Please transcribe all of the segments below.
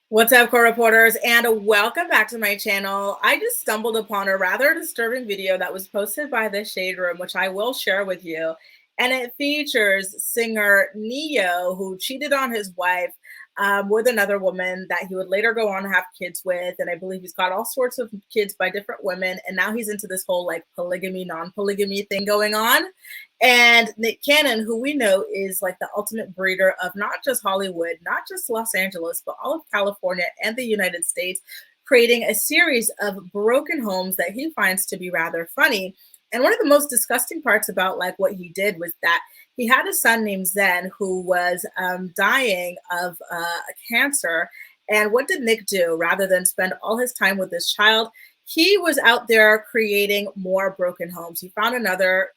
What's up, core reporters, and welcome back to my channel. I just stumbled upon a rather disturbing video that was posted by the Shade Room, which I will share with you. And it features singer Neo, who cheated on his wife with another woman that he would later go on to have kids with. And I believe he's got all sorts of kids by different women. And now he's into this whole like polygamy, non-polygamy thing going on. And Nick Cannon, who we know is like the ultimate breeder of not just Hollywood, not just Los Angeles, but all of California and the United States, creating a series of broken homes that he finds to be rather funny. And one of the most disgusting parts about like what he did was that he had a son named Zen who was dying of cancer. And what did Nick do? Rather than spend all his time with this child, he was out there creating more broken homes. He found another,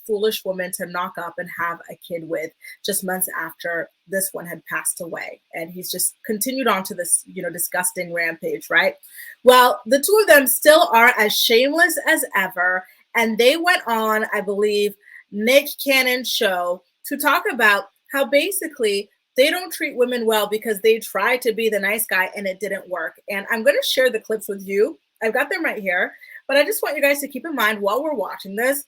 foolish woman to knock up and have a kid with just months after this one had passed away. And he's just continued on to this, disgusting rampage, right? Well, the two of them still are as shameless as ever. And they went on, I believe, Nick Cannon's show to talk about how basically they don't treat women well because they tried to be the nice guy and it didn't work. And I'm going to share the clips with you. I've got them right here, but I just want you guys to keep in mind while we're watching this,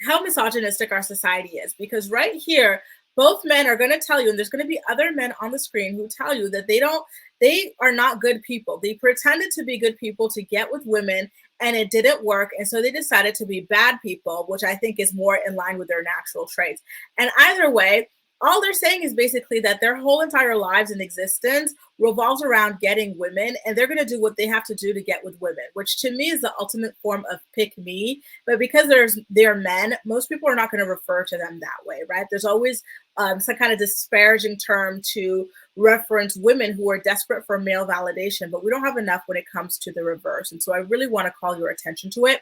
how misogynistic our society is, because right here, both men are going to tell you, and there's going to be other men on the screen who tell you that they are not good people. They pretended to be good people to get with women and it didn't work. And so they decided to be bad people, which I think is more in line with their natural traits. And either way, all they're saying is basically that their whole entire lives and existence revolves around getting women, and they're going to do what they have to do to get with women, which to me is the ultimate form of pick me. But because they're men, most people are not going to refer to them that way, right? There's always some kind of disparaging term to reference women who are desperate for male validation, but we don't have enough when it comes to the reverse. And so I really want to call your attention to it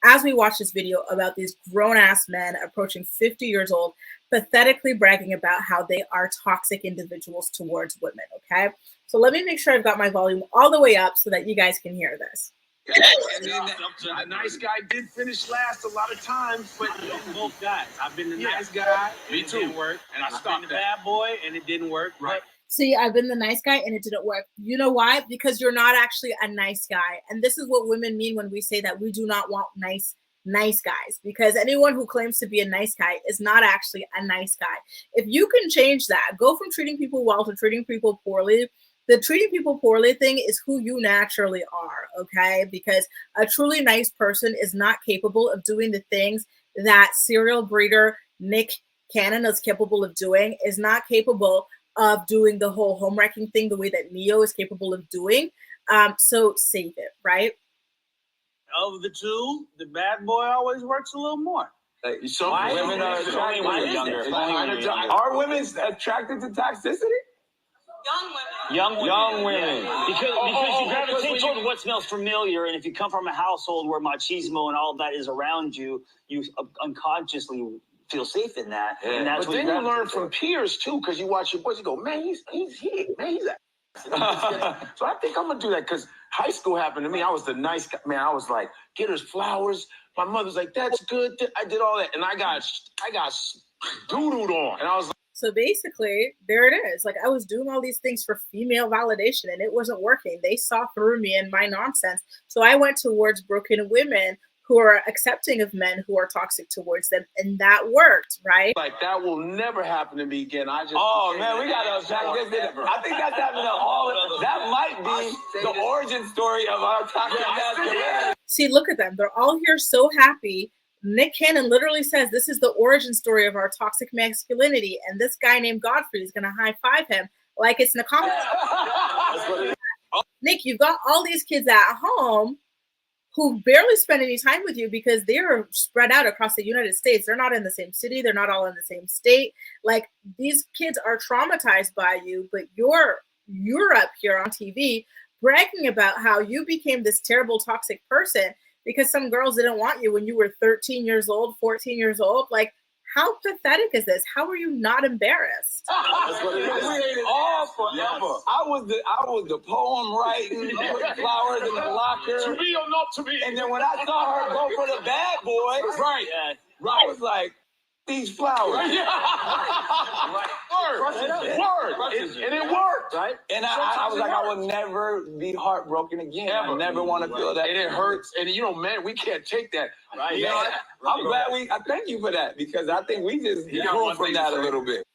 as we watch this video about these grown-ass men approaching 50 years old, pathetically bragging about how they are toxic individuals towards women, okay? So let me make sure I've got my volume all the way up so that you guys can hear this. And then the nice guy did finish last a lot of times, but both guys. I've been the nice guy, me too. It didn't work. And I I've stopped been the bad boy, and it didn't work. Right. See, I've been the nice guy and it didn't work. You know why? Because you're not actually a nice guy. And this is what women mean when we say that we do not want nice guys, because anyone who claims to be a nice guy is not actually a nice guy. If you can change that, go from treating people well to treating people poorly. The treating people poorly thing is who you naturally are, okay? Because a truly nice person is not capable of doing the things that serial breeder Nick Cannon is capable of doing, is not capable of doing the whole home wrecking thing the way that Neo is capable of doing. So save it, right? Of the two, the bad boy always works a little more. So Why women are attracted Why to is younger. it? Are women attracted to toxicity? Young women. Because you gravitate toward what smells familiar, and if you come from a household where machismo and all that is around you, you unconsciously feel safe in that. Yeah. And that's but what then you learn from peers too, because you watch your boys, you go, man, he's that. So I think I'm gonna do that because high school happened to me. I was the nice guy, man. I was like, get us flowers. My mother's like, that's good. I did all that, and I got doodled on, and I was like. So basically, there it is. Like, I was doing all these things for female validation and it wasn't working. They saw through me and my nonsense. So I went towards broken women who are accepting of men who are toxic towards them. And that worked, right? Like, that will never happen to me again. I gotta attack this video. I think that's happening to all of them. That might be the origin story of our toxic masculinity. See, look at them. They're all here so happy. Nick Cannon literally says this is the origin story of our toxic masculinity, and this guy named Godfrey is going to high-five him like it's an accomplishment. Nick, you've got all these kids at home who barely spend any time with you because they're spread out across the United States. They're not in the same city. They're not all in the same state. Like, these kids are traumatized by you, but you're up here on TV bragging about how you became this terrible toxic person because some girls didn't want you when you were 13 years old, 14 years old. Like, how pathetic is this? How are you not embarrassed? That's what it is. All forever. I was the poem writing, putting flowers in the locker. To be or not to be. And then when I saw her go for the bad boy, Right. I was like, these flowers. Word. And it worked. Right? And I was like, I will never be heartbroken again. I never want to feel that. And it hurts. And you know, man, we can't take that. Right. You know, I'm glad I thank you for that, because I think we just grew from that a little bit.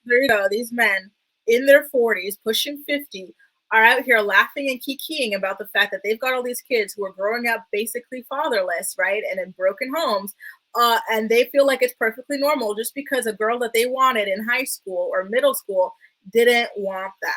There you go. These men in their 40s, pushing 50, are out here laughing and kikiing about the fact that they've got all these kids who are growing up basically fatherless, right? And in broken homes. And they feel like it's perfectly normal just because a girl that they wanted in high school or middle school didn't want them.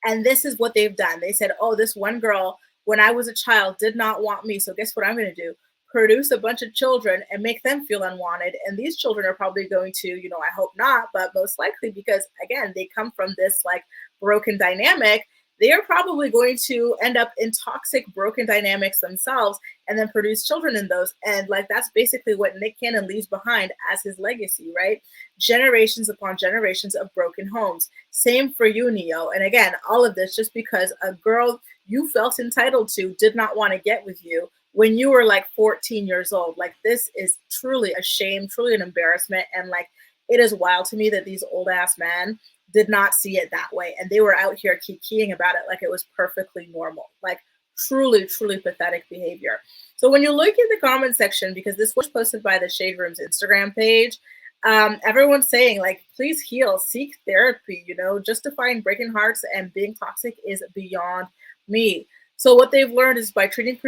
And this is what they've done. They said, oh, this one girl, when I was a child, did not want me. So guess what I'm going to do? Produce a bunch of children and make them feel unwanted. And these children are probably going to, you know, I hope not, but most likely, because again, they come from this like broken dynamic, they are probably going to end up in toxic, broken dynamics themselves and then produce children in those. And like, that's basically what Nick Cannon leaves behind as his legacy, right? Generations upon generations of broken homes. Same for you, Neo. And again, all of this just because a girl you felt entitled to did not want to get with you when you were like 14 years old. Like, this is truly a shame, truly an embarrassment. And like, it is wild to me that these old ass men did not see it that way. And they were out here kikiing about it like it was perfectly normal. Like, truly, truly pathetic behavior. So when you look at the comment section, because this was posted by the Shade Room's Instagram page, everyone's saying like, please heal, seek therapy, you know, justifying breaking hearts and being toxic is beyond me. So what they've learned is by treating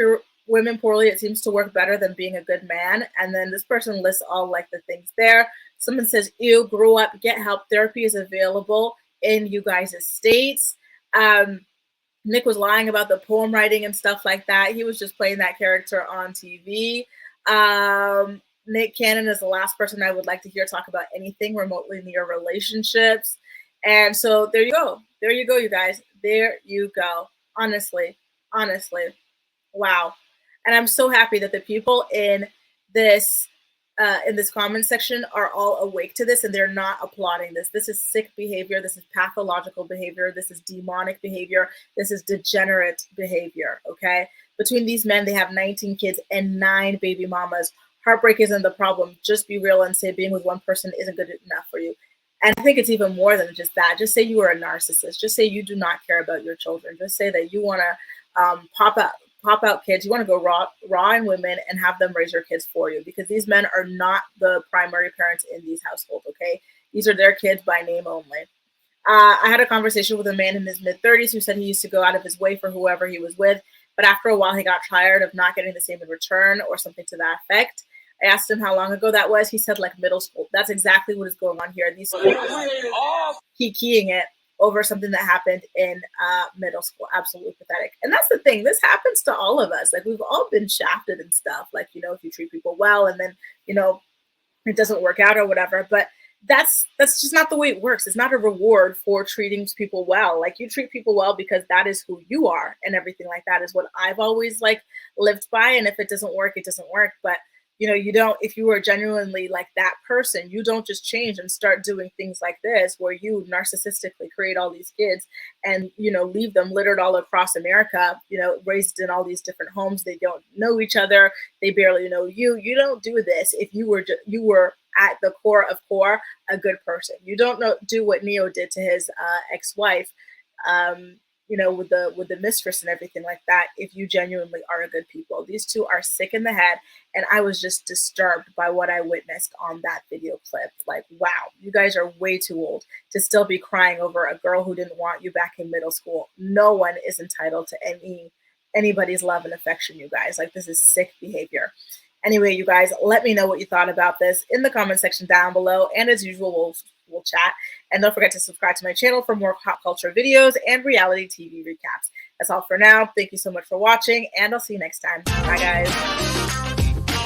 women poorly, it seems to work better than being a good man. And then this person lists all like the things there. Someone says, ew, grow up, get help. Therapy is available in you guys' states. Nick was lying about the poem writing and stuff like that. He was just playing that character on TV. Nick Cannon is the last person I would like to hear talk about anything remotely near relationships. And so there you go. There you go, you guys. There you go. Honestly. Wow. And I'm so happy that the people in this comment section are all awake to this and they're not applauding this. This is sick behavior. This is pathological behavior. This is demonic behavior. This is degenerate behavior, okay? Between these men, they have 19 kids and 9 baby mamas. Heartbreak isn't the problem. Just be real and say being with one person isn't good enough for you. And I think it's even more than just that. Just say you are a narcissist. Just say you do not care about your children. Just say that you want to pop out kids. You want to go raw in women and have them raise your kids for you, because these men are not the primary parents in these households, okay? These are their kids by name only. I had a conversation with a man in his mid-30s who said he used to go out of his way for whoever he was with, but after a while he got tired of not getting the same in return or something to that effect. I asked him how long ago that was. He said like middle school. That's exactly what is going on here. These keying it over something that happened in middle school. Absolutely pathetic. And that's the thing. This happens to all of us. Like, we've all been shafted and stuff. Like, you know, if you treat people well and then, you know, it doesn't work out or whatever. But that's just not the way it works. It's not a reward for treating people well. Like, you treat people well because that is who you are, and everything like that is what I've always like lived by. And if it doesn't work, it doesn't work. But you know, you don't, if you are genuinely like that person, you don't just change and start doing things like this, where you narcissistically create all these kids and, you know, leave them littered all across America, you know, raised in all these different homes. They don't know each other. They barely know you. You don't do this if you were at the core of core a good person. You don't do what Neo did to his ex-wife, you know, with the mistress and everything like that, if you genuinely are a good people. These two are sick in the head, and I was just disturbed by what I witnessed on that video clip. Like, wow, you guys are way too old to still be crying over a girl who didn't want you back in middle school. No one is entitled to anybody's love and affection, you guys. Like, this is sick behavior. Anyway, you guys, let me know what you thought about this in the comment section down below. And as usual, we'll chat. And don't forget to subscribe to my channel for more pop culture videos and reality TV recaps. That's all for now. Thank you so much for watching, and I'll see you next time. Bye, guys.